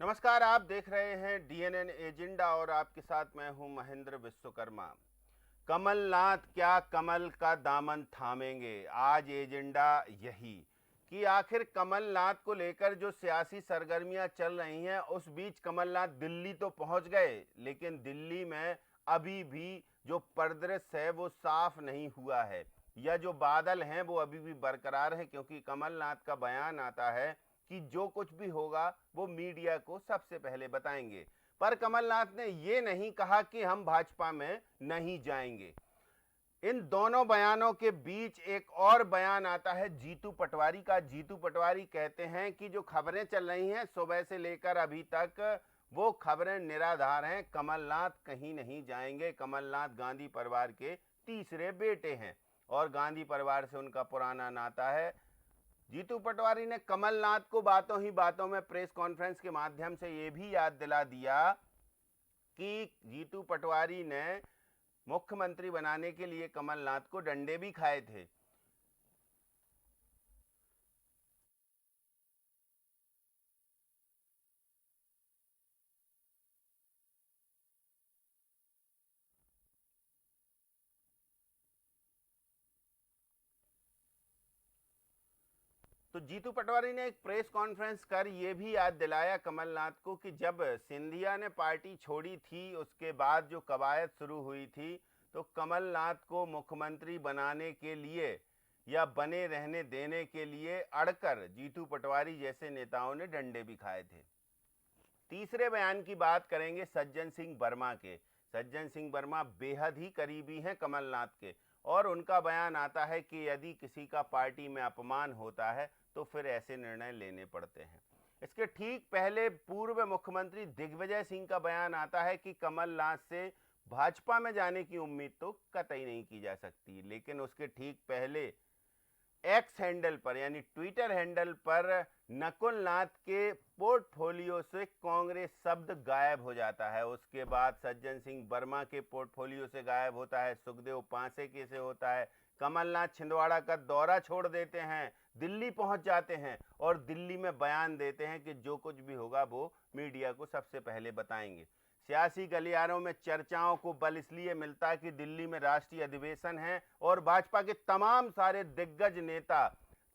नमस्कार, आप देख रहे हैं डीएनएन एजेंडा और आपके साथ मैं हूं महेंद्र विश्वकर्मा। कमलनाथ क्या कमल का दामन थामेंगे? आज एजेंडा यही कि आखिर कमलनाथ को लेकर जो सियासी सरगर्मियां चल रही हैं, उस बीच कमलनाथ दिल्ली तो पहुंच गए, लेकिन दिल्ली में अभी भी जो परिदृश्य है वो साफ नहीं हुआ है, या जो बादल हैं वो अभी भी बरकरार हैं, क्योंकि कमलनाथ का बयान आता है कि जो कुछ भी होगा वो मीडिया को सबसे पहले बताएंगे। पर कमलनाथ ने ये नहीं कहा कि हम भाजपा में नहीं जाएंगे। इन दोनों बयानों के बीच एक और बयान आता है जीतू पटवारी का। जीतू पटवारी कहते हैं कि जो खबरें चल रही हैं सुबह से लेकर अभी तक, वो खबरें निराधार हैं, कमलनाथ कहीं नहीं जाएंगे। कमलनाथ गांधी परिवार के तीसरे बेटे हैं और गांधी परिवार से उनका पुराना नाता है। जीतू पटवारी ने कमलनाथ को बातों ही बातों में प्रेस कॉन्फ्रेंस के माध्यम से यह भी याद दिला दिया कि जीतू पटवारी ने मुख्यमंत्री बनाने के लिए कमलनाथ को डंडे भी खाए थे। तो जीतू पटवारी ने एक प्रेस कॉन्फ्रेंस कर यह भी याद दिलाया कमलनाथ को कि जब सिंधिया ने पार्टी छोड़ी थी, उसके बाद जो कवायद शुरू हुई थी, तो कमलनाथ को मुख्यमंत्री बनाने के लिए या बने रहने देने के लिए अड़कर जीतू पटवारी जैसे नेताओं ने डंडे भी खाए थे। तीसरे बयान की बात करेंगे सज्जन सिंह वर्मा के। सज्जन सिंह वर्मा बेहद ही करीबी हैं कमलनाथ के, और उनका बयान आता है कि यदि किसी का पार्टी में अपमान होता है तो फिर ऐसे निर्णय लेने पड़ते हैं। इसके ठीक पहले पूर्व मुख्यमंत्री दिग्विजय सिंह का बयान आता है कि कमलनाथ से भाजपा में जाने की उम्मीद तो कतई नहीं की जा सकती, लेकिन उसके ठीक पहले एक्स हैंडल पर यानी ट्विटर हैंडल पर नकुल नाथ के पोर्टफोलियो से कांग्रेस शब्द गायब हो जाता है। उसके बाद सज्जन सिंह वर्मा के पोर्टफोलियो से गायब होता है, सुखदेव पांसे से होता है। कमलनाथ छिंदवाड़ा का दौरा छोड़ देते हैं, दिल्ली पहुंच जाते हैं और दिल्ली में बयान देते हैं कि जो कुछ भी होगा वो मीडिया को सबसे पहले बताएंगे। सियासी गलियारों में चर्चाओं को बल इसलिए मिलता है कि दिल्ली में राष्ट्रीय अधिवेशन है और भाजपा के तमाम सारे दिग्गज नेता,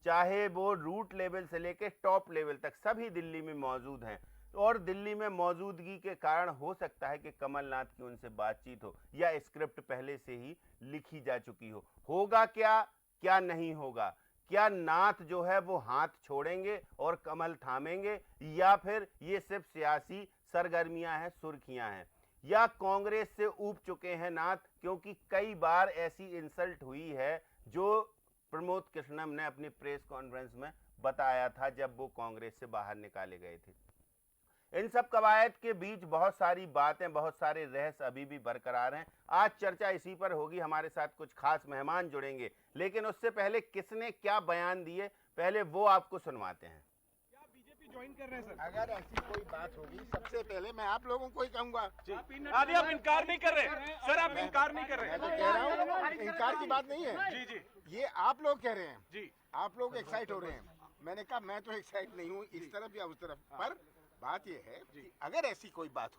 चाहे वो रूट लेवल से लेकर टॉप लेवल तक, सभी दिल्ली में मौजूद हैं। और दिल्ली में मौजूदगी के कारण हो सकता है कि कमलनाथ की उनसे बातचीत हो या स्क्रिप्ट पहले से ही लिखी जा चुकी हो। होगा क्या, क्या नहीं होगा? क्या नाथ जो है वो हाथ छोड़ेंगे और कमल थामेंगे, या फिर ये सिर्फ सियासी सरगर्मियां हैं, सुर्खियां हैं? या कांग्रेस से ऊब चुके हैं नाथ, क्योंकि कई बार ऐसी इंसल्ट हुई है जो प्रमोद कृष्णम ने अपनी प्रेस कॉन्फ्रेंस में बताया था जब वो कांग्रेस से बाहर निकाले गए थे। इन सब कवायद के बीच बहुत सारी बातें, बहुत सारे रहस्य अभी भी बरकरार हैं। आज चर्चा इसी पर होगी। हमारे साथ कुछ खास मेहमान जुड़ेंगे, लेकिन उससे पहले किसने क्या बयान दिए, पहले वो आपको सुनवाते हैं। बीजेपी ज्वाइन कर रहे हैं सर? अगर ऐसी कोई बात होगी, सबसे पहले मैं आप लोगों को ही कहूंगा। अभी आप इनकार नहीं कर रहे सर, आप इनकार नहीं कर रहे। मैं तो कह रहा हूँ, इनकार की बात नहीं है जी जी ये आप लोग कह रहे हैं जी, आप लोग एक्साइट हो रहे हैं। मैंने कहा मैं तो एक्साइट नहीं हूँ इस तरफ या उस तरफ, पर बात यह है कि अगर ऐसी कोई बात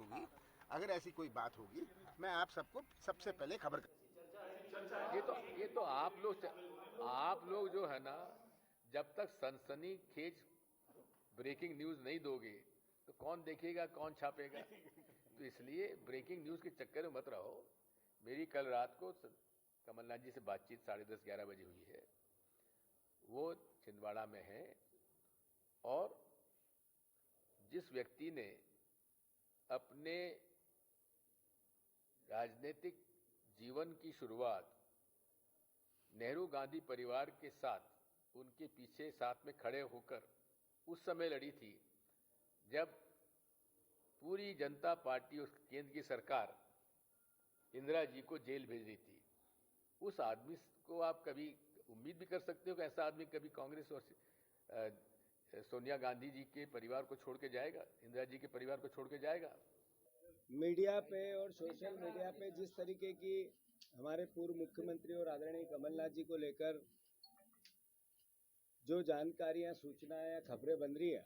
होगी, मैं आप सबको सबसे पहले खबर ये तो आप लोग जो है ना, जब तक सनसनीखेज ब्रेकिंग न्यूज नहीं दोगे तो कौन देखेगा, कौन छापेगा? तो इसलिए ब्रेकिंग न्यूज के चक्कर में मत रहो। मेरी कल रात को कमलनाथ जी से बातचीत 10:30-11 बजे हुई है। वो छिंदवाड़ा में है और जिस व्यक्ति ने अपने राजनीतिक जीवन की शुरुआत नेहरू गांधी परिवार के साथ, उनके पीछे साथ में खड़े होकर उस समय लड़ी थी जब पूरी जनता पार्टी, उस केंद्र की सरकार इंदिरा जी को जेल भेज रही थी, उस आदमी को आप कभी उम्मीद भी कर सकते हो कि ऐसा आदमी कभी कांग्रेस और सोनिया गांधी जी के परिवार को छोड़ के जाएगा, इंदिरा जी के परिवार को छोड़ के जाएगा? मीडिया पे और सोशल मीडिया पे जिस तरीके की हमारे पूर्व मुख्यमंत्री और आदरणीय कमलनाथ जी को लेकर जो जानकारियां, सूचनाएं या खबरें बन रही है,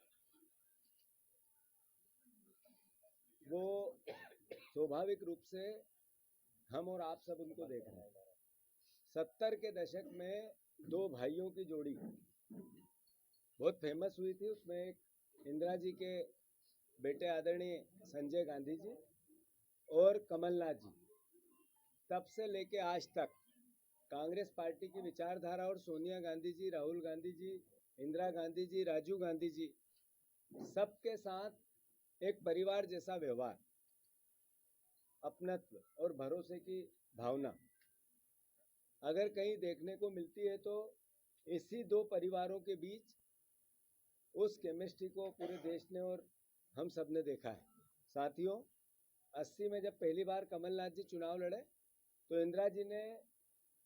वो स्वाभाविक रूप से हम और आप सब उनको देख रहे हैं। 70 के दशक में दो भाइयों की जोड़ी बहुत फेमस हुई थी। उसमें एक इंदिरा जी के बेटे आदरणीय संजय गांधी जी और कमलनाथ जी। तब से लेके आज तक कांग्रेस पार्टी की विचारधारा और सोनिया गांधी जी, राहुल गांधी जी, इंदिरा गांधी जी, राजीव गांधी जी, सबके साथ एक परिवार जैसा व्यवहार, अपनत्व और भरोसे की भावना अगर कहीं देखने को मिलती है तो इसी दो परिवारों के बीच उस केमिस्ट्री को पूरे देश ने और हम सब ने देखा है। साथियों, 80 में जब पहली बार कमलनाथ जी चुनाव लड़े तो इंदिरा जी ने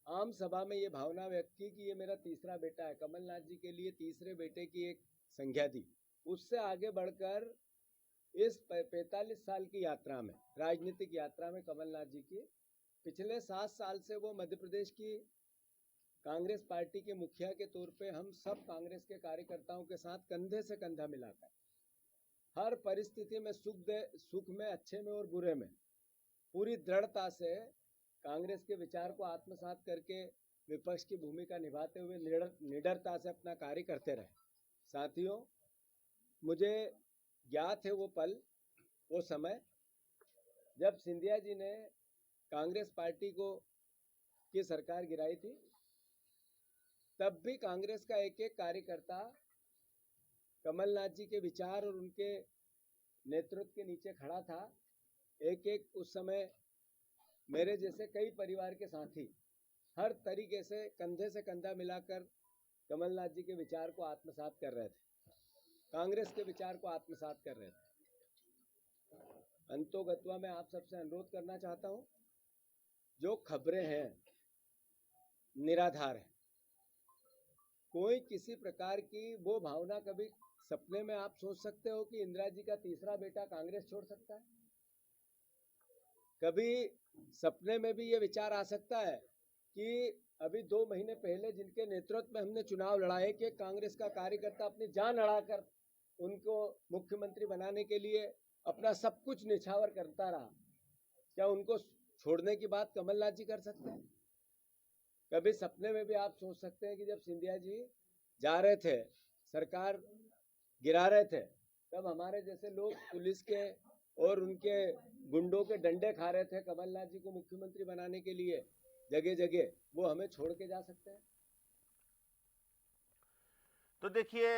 आम सभा में ये भावना व्यक्त की कि ये मेरा तीसरा बेटा है। कमलनाथ जी के लिए तीसरे बेटे की एक संज्ञा दी। उससे आगे बढ़कर इस 45 साल की यात्रा में, राजनीतिक यात्रा में कमलनाथ जी की पिछले 7 साल से वो मध्य प्रदेश की कांग्रेस पार्टी के मुखिया के तौर पे हम सब कांग्रेस के कार्यकर्ताओं के साथ कंधे से कंधा मिलाकर हर परिस्थिति में सुख में, अच्छे में और बुरे में पूरी दृढ़ता से कांग्रेस के विचार को आत्मसात करके विपक्ष की भूमिका निभाते हुए निडरता से अपना कार्य करते रहे। साथियों, मुझे ज्ञात है वो पल, वो समय जब सिंधिया जी ने कांग्रेस पार्टी की सरकार गिराई थी। तब भी कांग्रेस का एक एक कार्यकर्ता कमलनाथ जी के विचार और उनके नेतृत्व के नीचे खड़ा था। एक उस समय मेरे जैसे कई परिवार के साथी हर तरीके से कंधा मिलाकर कमलनाथ जी के विचार को आत्मसात कर रहे थे, कांग्रेस के विचार को आत्मसात कर रहे थे। अंतोगत्वा मैं आप सबसे अनुरोध करना चाहता हूं, जो खबरें हैं निराधार है। कोई किसी प्रकार की वो भावना, कभी सपने में आप सोच सकते हो कि इंदिरा जी का तीसरा बेटा कांग्रेस छोड़ सकता है? कभी सपने में भी ये विचार आ सकता है कि अभी 2 महीने पहले जिनके नेतृत्व में हमने चुनाव लड़ाए कि कांग्रेस का कार्यकर्ता अपनी जान अड़ाकर उनको मुख्यमंत्री बनाने के लिए अपना सब कुछ निछावर करता रहा, क्या उनको छोड़ने की बात कमलनाथ जी कर सकते हैं? कभी सपने में भी आप सोच सकते हैं कि जब सिंधिया जी जा रहे थे, सरकार गिरा रहे थे, तब हमारे जैसे लोग पुलिस के और उनके गुंडों के डंडे खा रहे थे कमलनाथ जी को मुख्यमंत्री बनाने के लिए जगह जगह, वो हमें छोड़ के जा सकते हैं? तो देखिए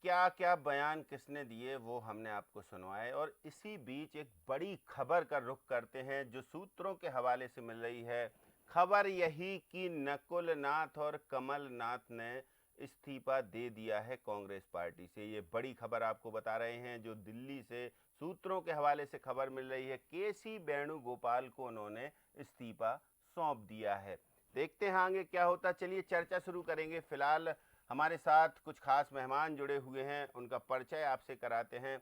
क्या क्या बयान किसने दिए वो हमने आपको सुनवाए, और इसी बीच एक बड़ी खबर का रुख करते हैं जो सूत्रों के हवाले से मिल रही है। खबर यही कि नकुल नाथ और कमलनाथ ने इस्तीफा दे दिया है कांग्रेस पार्टी से। ये बड़ी खबर आपको बता रहे हैं, जो दिल्ली से सूत्रों के हवाले से खबर मिल रही है। केसी वेणुगोपाल को उन्होंने इस्तीफा सौंप दिया है। देखते हैं आगे क्या होता। चलिए चर्चा शुरू करेंगे। फिलहाल हमारे साथ कुछ खास मेहमान जुड़े हुए हैं, उनका परिचय आपसे कराते हैं।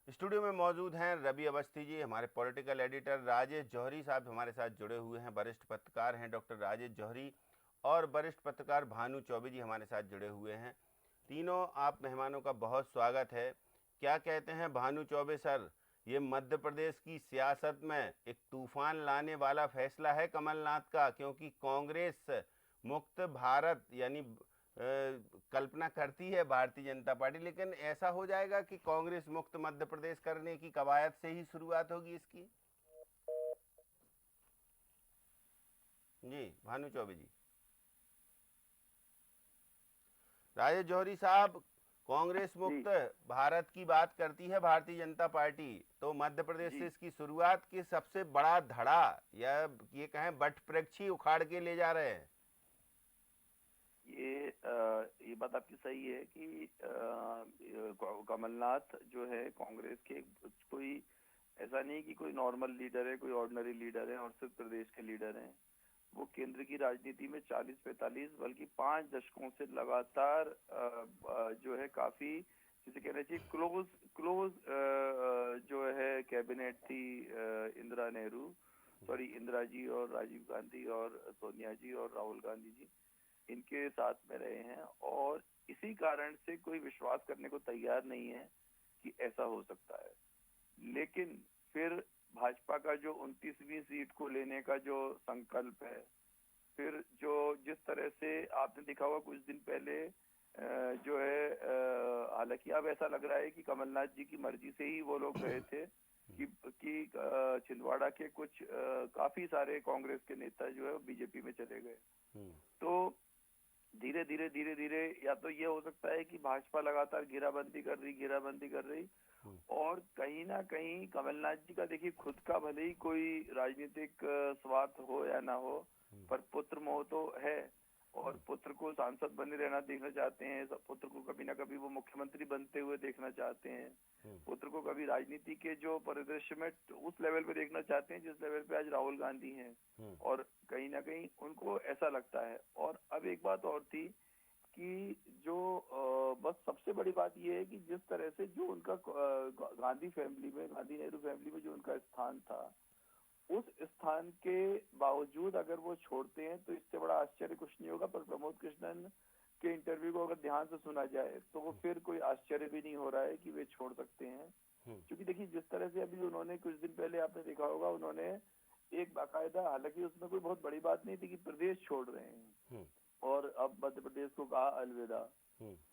स्टूडियो में मौजूद हैं रवि अवस्थी जी, हमारे पॉलिटिकल एडिटर। राजेश जौहरी साहब हमारे साथ जुड़े हुए हैं, वरिष्ठ पत्रकार हैं डॉक्टर राजेश जौहरी, और वरिष्ठ पत्रकार भानु चौबे जी हमारे साथ जुड़े हुए हैं। तीनों आप मेहमानों का बहुत स्वागत है। क्या कहते हैं भानु चौबे सर, ये मध्य प्रदेश की सियासत में एक तूफान लाने वाला फैसला है कमलनाथ का, क्योंकि कांग्रेस मुक्त भारत यानी कल्पना करती है भारतीय जनता पार्टी, लेकिन ऐसा हो जाएगा कि कांग्रेस मुक्त मध्य प्रदेश करने की कवायद से ही शुरुआत होगी इसकी? जी भानु चौबे जी। राजेश जौहरी साहब, कांग्रेस मुक्त भारत की बात करती है भारतीय जनता पार्टी, तो मध्य प्रदेश से इसकी शुरुआत की सबसे बड़ा धड़ा या ये कहें बट प्रक्षी उखाड़ के ले जा रहे हैं। ये बात आपकी सही है कि कमलनाथ जो है कांग्रेस के कोई ऐसा नहीं कि कोई नॉर्मल लीडर है, कोई ऑर्डिनरी लीडर है और सिर्फ प्रदेश के लीडर हैं। वो केंद्र की राजनीति में 40-45 बल्कि 5 दशकों से लगातार जो है काफी, जिसे कहना चाहिए क्लोज जो है कैबिनेट थी इंदिरा जी और राजीव गांधी और सोनिया जी और राहुल गांधी जी, इनके साथ में रहे हैं, और इसी कारण से कोई विश्वास करने को तैयार नहीं है कि ऐसा हो सकता है। लेकिन फिर भाजपा का जो 29वीं सीट को लेने का जो संकल्प है, फिर जो जिस तरह से आपने देखा होगा कुछ दिन पहले जो है, हालांकि अब ऐसा लग रहा है कि कमलनाथ जी की मर्जी से ही वो लोग गए थे कि छिंदवाड़ा के कुछ काफी सारे कांग्रेस के नेता जो है बीजेपी में चले गए। तो धीरे धीरे या तो ये हो सकता है कि भाजपा लगातार घेराबंदी कर रही और कहीं ना कहीं कमलनाथ जी का देखिए खुद का भले ही कोई राजनीतिक स्वार्थ हो या ना हो, पर पुत्र मोह तो है और पुत्र को सांसद बने रहना देखना चाहते हैं, पुत्र को कभी ना कभी वो मुख्यमंत्री बनते हुए देखना चाहते हैं, पुत्र को कभी राजनीति के जो परिदृश्य में उस लेवल पे देखना चाहते हैं जिस लेवल पे आज राहुल गांधी हैं, और कहीं ना कहीं उनको ऐसा लगता है। और अब एक बात और थी कि जो बस सबसे बड़ी बात ये है कि जिस तरह से जो उनका गांधी नेहरू फैमिली में जो उनका स्थान था, उस स्थान के बावजूद अगर वो छोड़ते हैं तो इससे बड़ा आश्चर्य कुछ नहीं होगा। पर प्रमोद कृष्णन के इंटरव्यू को अगर ध्यान से सुना जाए तो वो फिर कोई आश्चर्य भी नहीं हो रहा है कि वे छोड़ सकते हैं, क्योंकि देखिए जिस तरह से अभी उन्होंने कुछ दिन पहले आपने देखा होगा, उन्होंने एक बाकायदा, हालांकि उसमें कोई बहुत बड़ी बात नहीं थी कि प्रदेश छोड़ रहे हैं और अब मध्य प्रदेश को कहा अलविदा,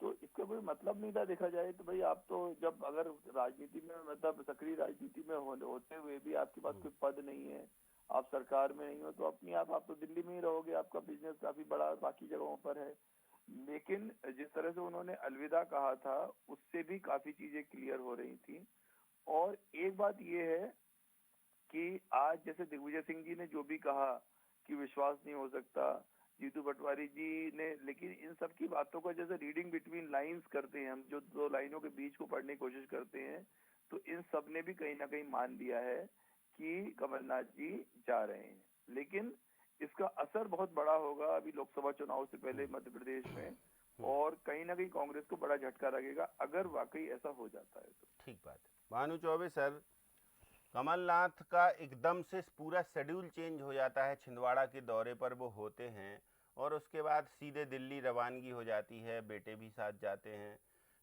तो इसका कोई मतलब नहीं था। देखा जाए तो भाई आप तो जब अगर राजनीति में मतलब सक्रिय राजनीति में होते हुए भी आपके पास कोई पद नहीं है, आप सरकार में नहीं हो, तो अपनी आप तो दिल्ली में ही रहोगे, आपका बिजनेस काफी बड़ा बाकी जगहों पर है। लेकिन जिस तरह से उन्होंने अलविदा कहा था उससे भी काफी चीजें क्लियर हो रही थी। और एक बात ये है कि आज जैसे दिग्विजय सिंह जी ने जो भी कहा कि विश्वास नहीं हो सकता, जीतू पटवारी जी ने, लेकिन इन सब की बातों का जैसे रीडिंग बिटवीन लाइंस करते हैं हम, जो दो लाइनों के बीच को पढ़ने की कोशिश करते हैं, तो इन सब ने भी कहीं ना कहीं मान लिया है कि कमलनाथ जी जा रहे हैं। लेकिन इसका असर बहुत बड़ा होगा अभी लोकसभा चुनाव से पहले मध्य प्रदेश में, और कहीं ना कहीं कांग्रेस को बड़ा झटका लगेगा अगर वाकई ऐसा हो जाता है तो। ठीक बात है। भानु चौबे सर, कमलनाथ का एकदम से पूरा शेड्यूल चेंज हो जाता है, छिंदवाड़ा के दौरे पर वो होते हैं और उसके बाद सीधे दिल्ली रवानगी हो जाती है, बेटे भी साथ जाते हैं।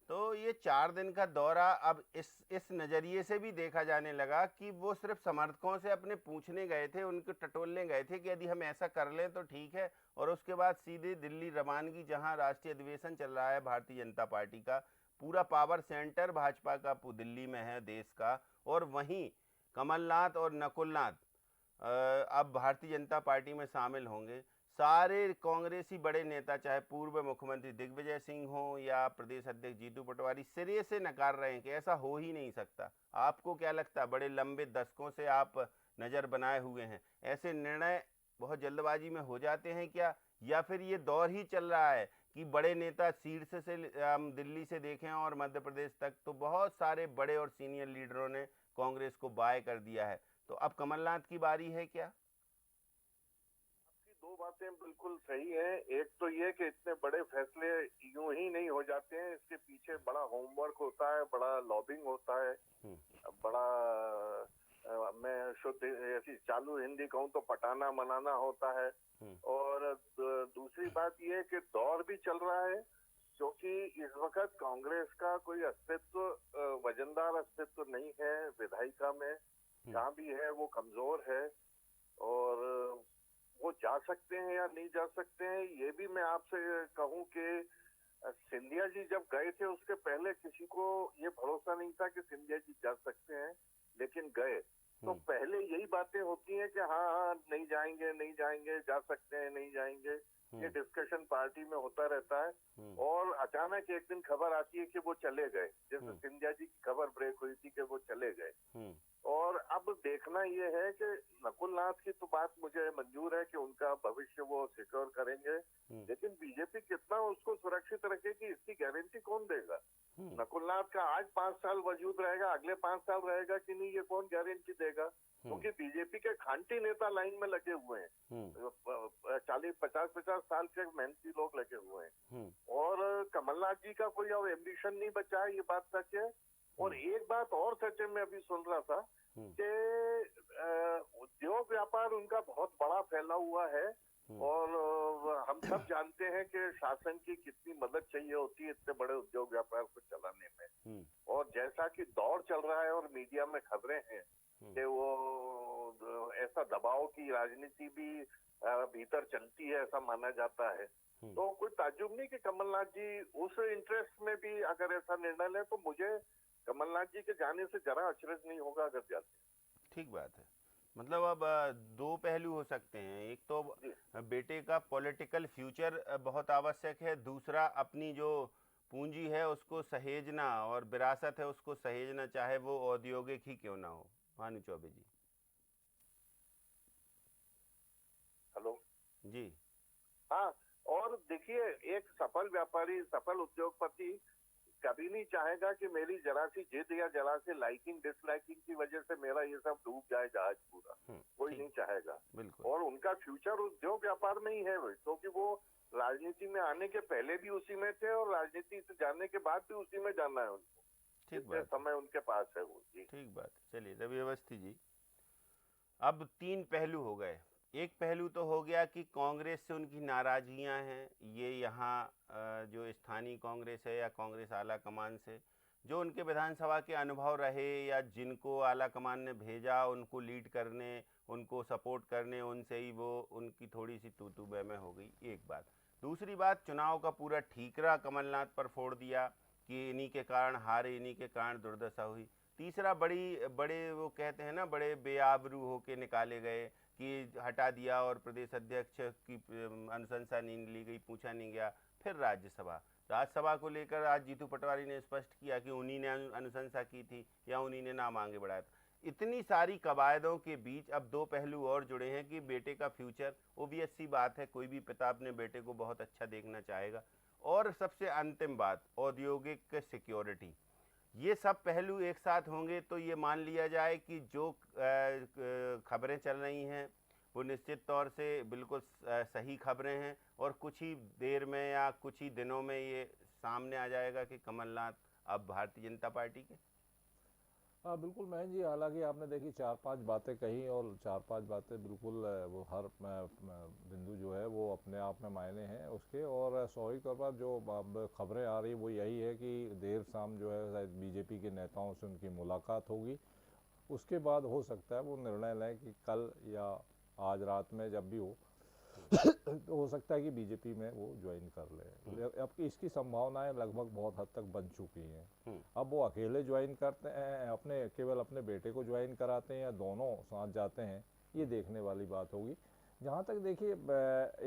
तो ये 4 दिन का दौरा अब इस नज़रिए से भी देखा जाने लगा कि वो सिर्फ समर्थकों से अपने पूछने गए थे, उनको टटोलने गए थे कि यदि हम ऐसा कर लें तो ठीक है, और उसके बाद सीधे दिल्ली रवानगी, जहां राष्ट्रीय अधिवेशन चल रहा है भारतीय जनता पार्टी का, पूरा पावर सेंटर भाजपा का दिल्ली में है देश का, और वहीं कमलनाथ और नकुलनाथ अब भारतीय जनता पार्टी में शामिल होंगे। सारे कांग्रेसी बड़े नेता, चाहे पूर्व मुख्यमंत्री दिग्विजय सिंह हो या प्रदेश अध्यक्ष जीतू पटवारी, सिरे से नकार रहे हैं कि ऐसा हो ही नहीं सकता। आपको क्या लगता है, बड़े लंबे दशकों से आप नज़र बनाए हुए हैं, ऐसे निर्णय बहुत जल्दबाजी में हो जाते हैं क्या, या फिर ये दौर ही चल रहा है कि बड़े नेता शीर्ष से हम दिल्ली से देखें और मध्य प्रदेश तक तो बहुत सारे बड़े और सीनियर लीडरों ने कांग्रेस को बाय कर दिया है, तो अब कमलनाथ की बारी है क्या? आपकी दो बातें बिल्कुल सही हैं। एक तो ये कि इतने बड़े फैसले यूं ही नहीं हो जाते हैं, इसके पीछे बड़ा होमवर्क होता है, बड़ा लॉबिंग होता है, बड़ा मैं शुद्ध ऐसी चालू हिंदी कहूँ तो पटाना मनाना होता है। और दूसरी बात ये कि दौर भी चल रहा है, क्योंकि इस वक्त कांग्रेस का कोई अस्तित्व, वजनदार अस्तित्व नहीं है विधायिका में, जहाँ भी है वो कमजोर है, और वो जा सकते हैं या नहीं जा सकते हैं। ये भी मैं आपसे कहूँ कि सिंधिया जी जब गए थे उसके पहले किसी को ये भरोसा नहीं था कि सिंधिया जी जा सकते हैं, लेकिन गए तो पहले यही बातें होती हैं कि हाँ नहीं जाएंगे, जा सकते हैं, नहीं जाएंगे, ये डिस्कशन पार्टी में होता रहता है। और अचानक एक दिन खबर आती है कि वो चले गए, जैसे सिंधिया जी की खबर ब्रेक हुई थी कि वो चले गए। और अब देखना ये है कि नकुलनाथ की तो बात मुझे मंजूर है कि उनका भविष्य वो सिक्योर करेंगे, लेकिन बीजेपी कितना उसको सुरक्षित रखेगी इसकी गारंटी कौन देगा? नकुलनाथ का आज 5 साल वजूद रहेगा, अगले 5 साल रहेगा कि नहीं, ये कौन गारंटी देगा? क्योंकि बीजेपी के खांटी नेता लाइन में लगे हुए हैं, 40-50 साल के मेहनती लोग लगे हुए हैं, और कमलनाथ जी का कोई अब एम्बिशन नहीं बचा है, ये बात सच है। और एक बात और सच है, मैं अभी सुन रहा था कि उद्योग व्यापार उनका बहुत बड़ा फैला हुआ है, और हम सब जानते हैं कि शासन की कितनी मदद चाहिए होती है इतने बड़े उद्योग व्यापार को चलाने में। और जैसा कि दौर चल रहा है और मीडिया में खबरें हैं कि वो ऐसा दबाव की राजनीति भी भीतर चलती है, ऐसा माना जाता है। तो कोई ताज्जुब नहीं कि कमलनाथ जी उस इंटरेस्ट में भी अगर ऐसा निर्णय ले, तो मुझे कमलनाथ जी के जाने से जरा अचरज नहीं होगा अगर जाते। ठीक बात है। मतलब अब दो पहलू हो सकते हैं, एक तो बेटे का पॉलिटिकल फ्यूचर बहुत आवश्यक है, दूसरा अपनी जो पूंजी है उसको सहेजना और विरासत है उसको सहेजना, चाहे वो औद्योगिक ही क्यों ना हो। भानु चौबे जी। हेलो जी। हाँ, और देखिए एक सफल व्यापारी, सफल उद्योगपति कभी नहीं चाहेगा कि मेरी जरा सी जिद या जरा सी लाइकिंग डिसलाइकिंग की वजह से मेरा ये सब डूब जाए जहाज पूरा, कोई नहीं चाहेगा। और उनका फ्यूचर उद्योग व्यापार में ही है, क्योंकि वो राजनीति में आने के पहले भी उसी में थे और राजनीति से जाने के बाद भी उसी में जाना है उनको। ठीक बात, समय उनके पास है वो। जी ठीक बात। चलिए रवि अवस्थी जी, अब तीन पहलू हो गए। एक पहलू तो हो गया कि कांग्रेस से उनकी नाराजगियां हैं, ये यहाँ जो स्थानीय कांग्रेस है या कांग्रेस आला कमान से, जो उनके विधानसभा के अनुभव रहे या जिनको आला कमान ने भेजा उनको लीड करने, उनको सपोर्ट करने, उनसे ही वो उनकी थोड़ी सी तू बहमे हो गई, एक बात। दूसरी बात, चुनाव का पूरा ठीकरा कमलनाथ पर फोड़ दिया कि इन्हीं के कारण हारे, इन्हीं के कारण दुर्दशा हुई। तीसरा, बड़े वो कहते हैं ना, बड़े बेआबरू होके निकाले गए कि हटा दिया और प्रदेश अध्यक्ष की अनुशंसा नहीं ली गई, पूछा नहीं गया। फिर राज्यसभा को लेकर आज जीतू पटवारी ने स्पष्ट किया कि उन्हीं ने अनुशंसा की थी या उन्हीं ने नाम आगे बढ़ाया था। इतनी सारी कवायदों के बीच अब दो पहलू और जुड़े हैं कि बेटे का फ्यूचर, ओबियस सी बात है, कोई भी पिता अपने बेटे को बहुत अच्छा देखना चाहेगा। और सबसे अंतिम बात, औद्योगिक सिक्योरिटी। ये सब पहलू एक साथ होंगे तो ये मान लिया जाए कि जो खबरें चल रही हैं वो निश्चित तौर से बिल्कुल सही खबरें हैं और कुछ ही देर में या कुछ ही दिनों में ये सामने आ जाएगा कि कमलनाथ अब भारतीय जनता पार्टी के। हाँ बिल्कुल महेंद्र जी, हालांकि आपने देखी 4-5 बातें कही और 4-5 बातें बिल्कुल वो हर बिंदु जो है वो अपने आप में मायने हैं उसके। और स्वाभाविक तौर पर जो अब खबरें आ रही वो यही है कि देर शाम जो है शायद बीजेपी के नेताओं से उनकी मुलाकात होगी, उसके बाद हो सकता है वो निर्णय लें कि कल या आज रात में जब भी हो तो हो सकता है कि बीजेपी में वो ज्वाइन कर ले। अब इसकी संभावनाएं लगभग बहुत हद तक बन चुकी हैं। अब वो अकेले ज्वाइन करते हैं, केवल अपने बेटे को ज्वाइन कराते हैं या दोनों साथ जाते हैं, ये देखने वाली बात होगी। जहाँ तक देखिए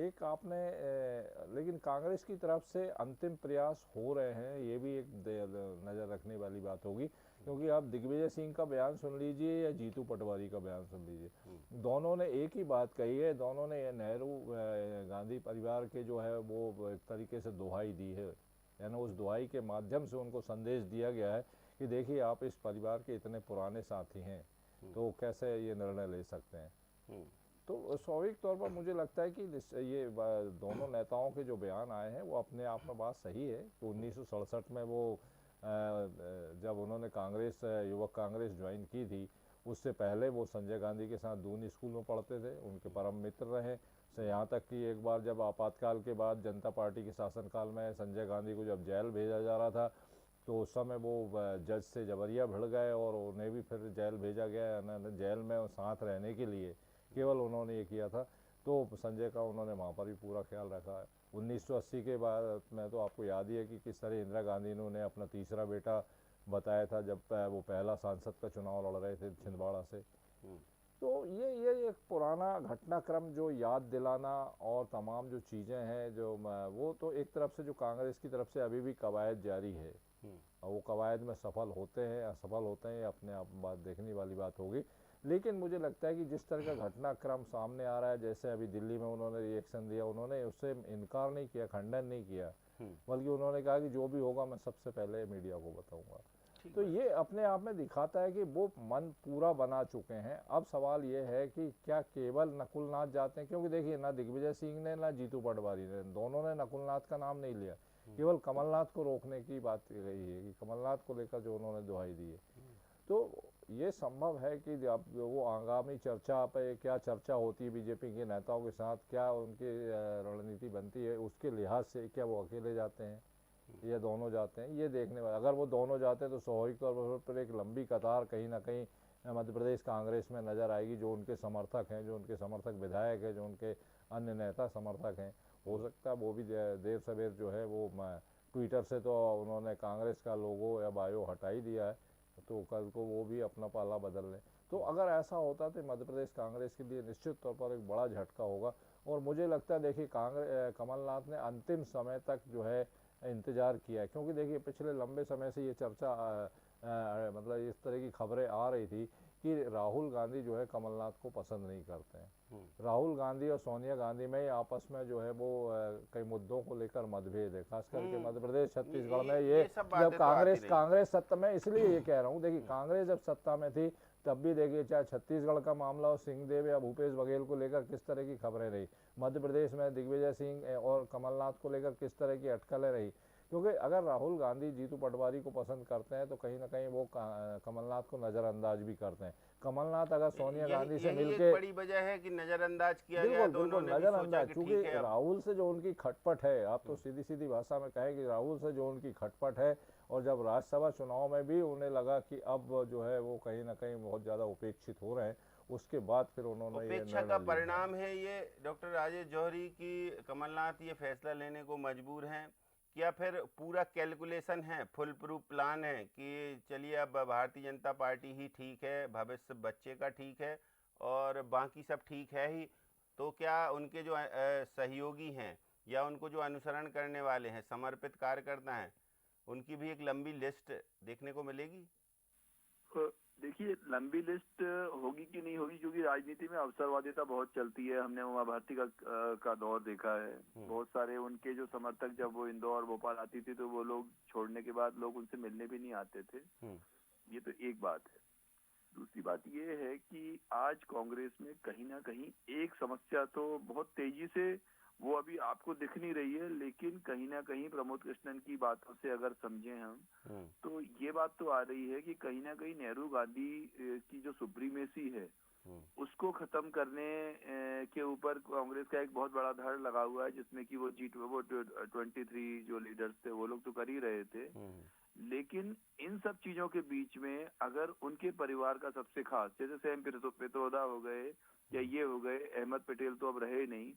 एक आपने लेकिन कांग्रेस की तरफ से अंतिम प्रयास हो रहे हैं, ये भी एक नज़र रखने वाली बात होगी, क्योंकि आप दिग्विजय सिंह का बयान सुन लीजिए या जीतू पटवारी का बयान सुन लीजिए, दोनों ने एक ही बात कही है। दोनों ने नेहरू गांधी परिवार के जो है वो एक तरीके से दुहाई दी है, यानी उस दुहाई के माध्यम से उनको संदेश दिया गया है कि देखिए आप इस परिवार के इतने पुराने साथी हैं तो कैसे ये निर्णय ले सकते हैं। तो स्वाभाविक तौर पर मुझे लगता है कि ये दोनों नेताओं के जो बयान आए हैं वो अपने आप में बात सही है। 1967 में वो जब उन्होंने कांग्रेस युवक कांग्रेस ज्वाइन की थी, उससे पहले वो संजय गांधी के साथ दून स्कूल में पढ़ते थे, उनके परम मित्र रहे। से यहाँ तक कि एक बार जब आपातकाल के बाद जनता पार्टी के शासनकाल में संजय गांधी को जब जेल भेजा जा रहा था तो उस समय वो जज से जबरिया भिड़ गए और उन्हें भी फिर जेल भेजा गया। जेल में साथ रहने के लिए केवल उन्होंने ये किया था, तो संजय का उन्होंने वहाँ पर भी पूरा ख्याल रखा है। 1980 के बाद में तो आपको याद ही है कि किस तरह इंदिरा गांधी ने उन्हें अपना तीसरा बेटा बताया था जब वो पहला सांसद का चुनाव लड़ रहे थे छिंदवाड़ा से। तो ये एक पुराना घटनाक्रम जो याद दिलाना और तमाम जो चीज़ें हैं जो वो तो एक तरफ से जो कांग्रेस की तरफ से अभी भी कवायद जारी है, और वो कवायद में सफल होते हैं असफल होते हैं अपने आप बात देखने वाली बात होगी। लेकिन मुझे लगता है कि जिस तरह का घटनाक्रम सामने आ रहा है, जैसे अभी दिल्ली में उन्होंने रिएक्शन दिया, उन्होंने उससे इनकार नहीं किया, खंडन नहीं किया, बल्कि उन्होंने कहा कि जो भी होगा मैं सबसे पहले मीडिया को बताऊंगा। तो ये अपने आप में दिखाता है कि वो मन पूरा बना चुके हैं। अब सवाल ये है कि क्या केवल नकुलनाथ जाते हैं, क्योंकि देखिए ना दिग्विजय सिंह ने ना जीतू पटवारी ने, दोनों ने नकुलनाथ का नाम नहीं लिया, केवल कमलनाथ को रोकने की बात कही है कि कमलनाथ को लेकर जो उन्होंने दुहाई दी है। तो ये संभव है कि जब वो आगामी चर्चा पे क्या चर्चा होती है बीजेपी के नेताओं के साथ, क्या उनकी रणनीति बनती है, उसके लिहाज से क्या वो अकेले जाते हैं या दोनों जाते हैं, ये देखने वाला। अगर वो दोनों जाते हैं तो स्वाभाविक तौर पर एक लंबी कतार कहीं ना कहीं मध्य प्रदेश कांग्रेस में नज़र आएगी। जो उनके समर्थक हैं, जो उनके समर्थक विधायक हैं, जो उनके अन्य नेता समर्थक हैं, हो सकता है वो भी देर सवेर जो है वो ट्विटर से तो उन्होंने कांग्रेस का लोगो या बायो हटा ही दिया है, तो कल को वो भी अपना पाला बदल लें। तो अगर ऐसा होता तो मध्य प्रदेश कांग्रेस के लिए निश्चित तौर पर एक बड़ा झटका होगा। और मुझे लगता है देखिए कमलनाथ ने अंतिम समय तक जो है इंतज़ार किया है, क्योंकि देखिए पिछले लंबे समय से ये चर्चा मतलब इस तरह की खबरें आ रही थी कि राहुल गांधी जो है कमलनाथ को पसंद नहीं करते हैं। राहुल गांधी और सोनिया गांधी में आपस में जो है वो कई मुद्दों को लेकर मतभेद है, खास करके मध्य प्रदेश छत्तीसगढ़ में। ये जब कांग्रेस सत्ता में, इसलिए ये कह रहा हूँ, देखिए कांग्रेस जब सत्ता में थी तब भी देखिए चाहे छत्तीसगढ़ का मामला हो, सिंहदेव या भूपेश बघेल को लेकर किस तरह की खबरें रही, मध्य प्रदेश में दिग्विजय सिंह और कमलनाथ को लेकर किस तरह की अटकलें रही। क्योंकि अगर राहुल गांधी जीतू पटवारी को पसंद करते हैं तो कहीं ना कहीं वो कमलनाथ को नज़रअंदाज भी करते हैं। कमलनाथ अगर सोनिया गांधी से मिलके, बड़ी वजह है कि नज़रअंदाज किया गया, बिल्कुल बिल्कुल नज़रअंदाज, क्योंकि राहुल से जो उनकी खटपट है, आप तो सीधी सीधी भाषा में कहें कि राहुल से जो उनकी खटपट है, और जब राज्यसभा चुनाव में भी उन्हें लगा कि अब जो है वो कहीं ना कहीं बहुत ज़्यादा उपेक्षित हो रहे हैं, उसके बाद फिर उन्होंने उपेक्षा का परिणाम है ये डॉक्टर राजेश जौहरी की कमलनाथ ये फैसला लेने को मजबूर हैं, या फिर पूरा कैलकुलेशन है, फुल प्रूफ प्लान है कि चलिए अब भारतीय जनता पार्टी ही ठीक है, भविष्य बच्चे का ठीक है और बाकी सब ठीक है ही। तो क्या उनके जो सहयोगी हैं या उनको जो अनुसरण करने वाले हैं, समर्पित कार्यकर्ता हैं, उनकी भी एक लंबी लिस्ट देखने को मिलेगी? देखिए, लंबी लिस्ट होगी कि नहीं होगी, क्योंकि राजनीति में अवसरवादिता बहुत चलती है। हमने उमा भारती का दौर देखा है। बहुत सारे उनके जो समर्थक, जब वो इंदौर भोपाल आती थी तो वो लोग छोड़ने के बाद लोग उनसे मिलने भी नहीं आते थे। ये तो एक बात है। दूसरी बात ये है कि आज कांग्रेस में कहीं ना कहीं एक समस्या तो बहुत तेजी से वो अभी आपको दिख नहीं रही है, लेकिन कहीं ना कहीं प्रमोद कृष्णन की बातों से अगर समझे हम तो ये बात तो आ रही है कि कहीं ना कहीं नेहरू गांधी की जो सुप्रीमेसी है उसको खत्म करने के ऊपर कांग्रेस का एक बहुत बड़ा धड़ लगा हुआ है, जिसमें कि वो 23 जो लीडर्स थे वो लोग तो कर ही रहे थे। लेकिन इन सब चीजों के बीच में अगर उनके परिवार का सबसे खास, जैसे सैम पित्रोदा हो गए या ये हो गए, अहमद पटेल तो अब रहे नहीं,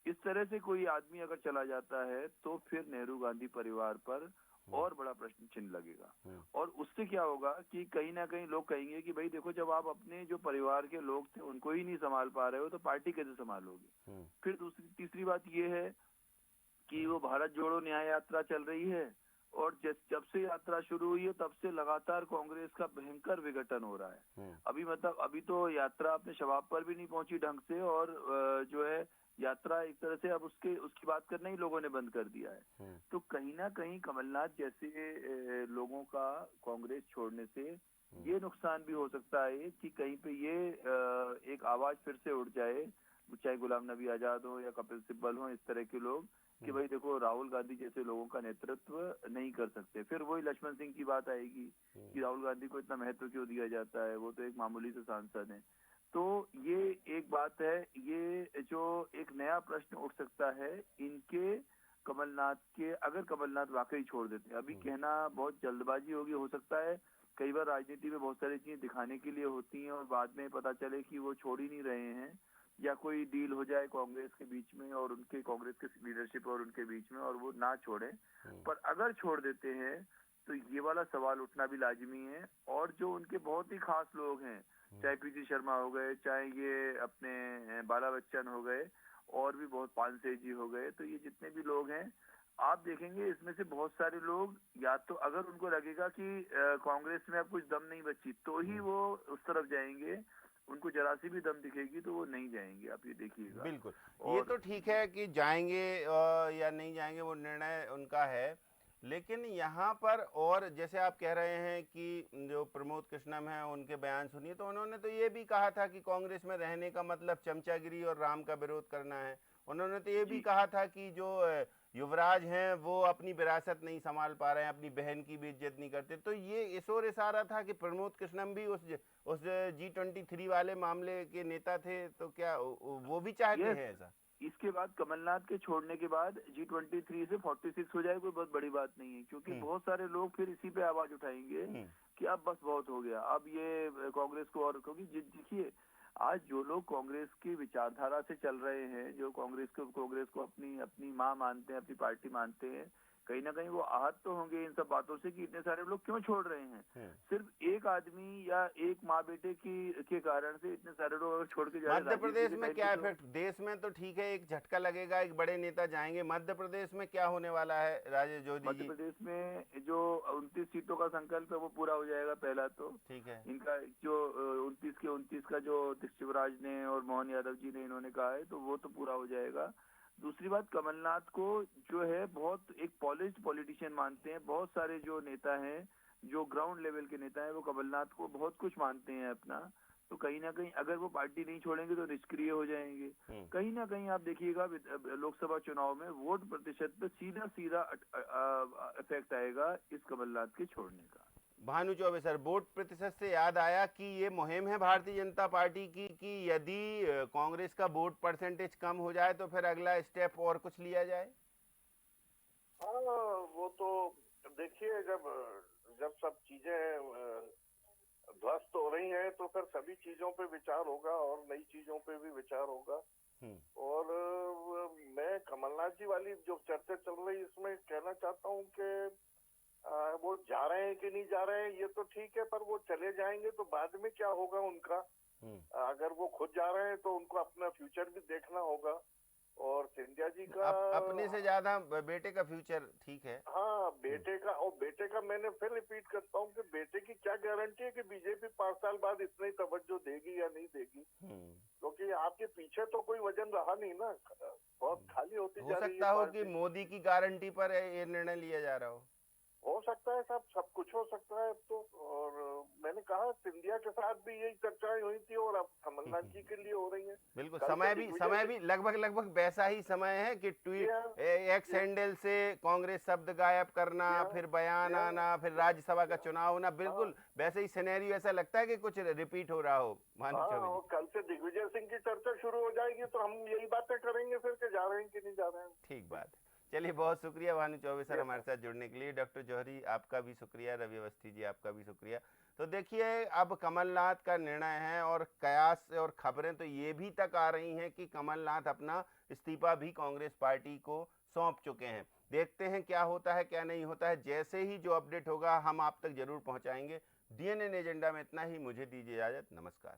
इस तरह से कोई आदमी अगर चला जाता है तो फिर नेहरू गांधी परिवार पर और बड़ा प्रश्न चिन्ह लगेगा। और उससे क्या होगा कि कहीं ना कहीं लोग कहेंगे कि भाई देखो, जब आप अपने जो परिवार के लोग थे उनको ही नहीं संभाल पा रहे हो तो पार्टी कैसे संभालोगे। फिर तीसरी बात ये है कि वो भारत जोड़ो न्याय यात्रा चल रही है, और जब से यात्रा शुरू हुई है तब से लगातार कांग्रेस का भयंकर विघटन हो रहा है। अभी तो यात्रा अपने शबाब पर भी नहीं पहुंची ढंग से, और जो है यात्रा एक तरह से अब उसकी बात करना ही लोगों ने बंद कर दिया है। तो कहीं ना कहीं कमलनाथ जैसे लोगों का कांग्रेस छोड़ने से ये नुकसान भी हो सकता है कि कहीं पे ये एक आवाज फिर से उठ जाए, चाहे गुलाम नबी आजाद हो या कपिल सिब्बल हो, इस तरह के लोग, कि भाई देखो राहुल गांधी जैसे लोगों का नेतृत्व नहीं कर सकते। फिर वही लक्ष्मण सिंह की बात आएगी कि राहुल गांधी को इतना महत्व क्यों दिया जाता है, वो तो एक मामूली से सांसद है। तो ये एक बात है। ये जो एक नया प्रश्न उठ सकता है इनके कमलनाथ के, अगर कमलनाथ वाकई छोड़ देते हैं। अभी कहना बहुत जल्दबाजी होगी, हो सकता है कई बार राजनीति में बहुत सारी चीजें दिखाने के लिए होती हैं और बाद में पता चले कि वो छोड़ ही नहीं रहे हैं, या कोई डील हो जाए कांग्रेस के बीच में और उनके कांग्रेस के लीडरशिप और उनके बीच में और वो ना छोड़े। पर अगर छोड़ देते हैं तो ये वाला सवाल उठना भी लाजमी है। और जो उनके बहुत ही खास लोग हैं, चाहे पीसी शर्मा हो गए, चाहे ये अपने बाला बच्चन हो गए, और भी बहुत पानसे जी हो गए, तो ये जितने भी लोग हैं आप देखेंगे इसमें से बहुत सारे लोग, या तो अगर उनको लगेगा कि कांग्रेस में अब कुछ दम नहीं बची तो ही वो उस तरफ जाएंगे, उनको जरा सी भी दम दिखेगी तो वो नहीं जाएंगे। आप ये देखिएगा। बिल्कुल, ये तो ठीक है कि जाएंगे या नहीं जाएंगे वो निर्णय उनका है, लेकिन यहाँ पर और जैसे आप कह रहे हैं कि जो प्रमोद कृष्णम हैं उनके बयान सुनिए, तो उन्होंने तो ये भी कहा था कि कांग्रेस में रहने का मतलब चमचागिरी और राम का विरोध करना है। उन्होंने तो ये भी कहा था कि जो युवराज हैं वो अपनी विरासत नहीं संभाल पा रहे हैं, अपनी बहन की भी इज्जत नहीं करते, तो ये इस ओर इशारा था कि प्रमोद कृष्णम भी उस G23 वाले मामले के नेता थे, तो क्या वो भी चाहते हैं ऐसा? इसके बाद कमलनाथ के छोड़ने के बाद G23 से 46 हो जाए कोई बहुत बड़ी बात नहीं है, क्योंकि बहुत सारे लोग फिर इसी पे आवाज उठाएंगे कि अब बस बहुत हो गया, अब ये कांग्रेस को, और क्योंकि देखिए आज जो लोग कांग्रेस की विचारधारा से चल रहे हैं, जो कांग्रेस को अपनी माँ मानते हैं, अपनी पार्टी मानते हैं, कहीं ना कहीं वो आहत तो होंगे इन सब बातों से कि इतने सारे लोग क्यों छोड़ रहे हैं। सिर्फ एक आदमी या एक माँ बेटे के कारण से इतने सारे लोग अगर छोड़ के जा रहे हैं। मध्य प्रदेश में क्या इफेक्ट, देश में तो ठीक है एक झटका लगेगा, एक बड़े नेता जाएंगे, मध्य प्रदेश में क्या होने वाला है राजेश जोधी जी? मध्य प्रदेश में जो 29 सीटों का संकल्प है वो पूरा हो जाएगा। पहला तो ठीक है, इनका जो 29 के 29 का जो शिवराज ने और मोहन यादव जी ने इन्होंने कहा है, तो वो तो पूरा हो जाएगा। दूसरी बात, कमलनाथ को जो है बहुत एक पॉलिश्ड पॉलिटिशियन मानते हैं, बहुत सारे जो नेता हैं, जो ग्राउंड लेवल के नेता हैं, वो कमलनाथ को बहुत कुछ मानते हैं अपना, तो कहीं ना कहीं अगर वो पार्टी नहीं छोड़ेंगे तो निष्क्रिय हो जाएंगे। कहीं ना कहीं आप देखिएगा लोकसभा चुनाव में वोट प्रतिशत पे सीधा इफेक्ट आएगा इस कमलनाथ के छोड़ने का। भानु चौबे सर, वोट प्रतिशत से याद आया कि ये मुहिम है भारतीय जनता पार्टी की कि यदि कांग्रेस का वोट परसेंटेज कम हो जाए तो फिर अगला स्टेप और कुछ लिया जाए? हाँ, वो तो देखिए जब सब चीजें ध्वस्त हो रही हैं तो फिर सभी चीजों पे विचार होगा और नई चीजों पे भी विचार होगा। और मैं कमलनाथ जी वाली जो चर्चा चल रही है इसमें कहना चाहता हूँ कि वो जा रहे हैं कि नहीं जा रहे हैं ये तो ठीक है, पर वो चले जाएंगे तो बाद में क्या होगा उनका? अगर वो खुद जा रहे हैं तो उनको अपना फ्यूचर भी देखना होगा। और सिंधिया जी का अपने से ज्यादा बेटे का फ्यूचर ठीक है। हाँ, बेटे का मैंने फिर रिपीट करता हूँ कि बेटे की क्या गारंटी है कि बीजेपी 5 साल बाद इतना ही तवज्जो देगी या नहीं देगी, क्योंकि आपके पीछे तो कोई वजन रहा नहीं ना, बहुत खाली होती जा रही है। हो सकता हो कि मोदी की गारंटी पर ये निर्णय लिया जा रहा हो सकता है, सब कुछ हो सकता है। तो और मैंने कहा सिंधिया के साथ भी यही चर्चाएं हुई थी और अब कमलनाथ जी के लिए हो रही हैं। बिल्कुल, समय भी लगभग वैसा ही समय है कि ट्वीट एक्स हैंडल से कांग्रेस शब्द गायब करना, फिर बयान आना, फिर राज्यसभा का चुनाव होना, बिल्कुल वैसे ही सिनेरियो ऐसा लगता है कि कुछ रिपीट हो रहा हो। कल से दिग्विजय सिंह की चर्चा शुरू हो जाएगी तो हम यही बातें करेंगे फिर के जा रहे हैं कि नहीं जा रहे हैं। ठीक बात। चलिए, बहुत शुक्रिया भानु चौबे सर हमारे साथ जुड़ने के लिए। डॉक्टर जौहरी आपका भी शुक्रिया, रवि अवस्थी जी आपका भी शुक्रिया। तो देखिए, अब कमलनाथ का निर्णय है और कयास और खबरें तो ये भी तक आ रही हैं कि कमलनाथ अपना इस्तीफा भी कांग्रेस पार्टी को सौंप चुके हैं। देखते हैं क्या होता है क्या नहीं होता है, जैसे ही जो अपडेट होगा हम आप तक जरूर पहुंचाएंगे। DNN एजेंडा में इतना ही, मुझे दीजिए इजाजत, नमस्कार।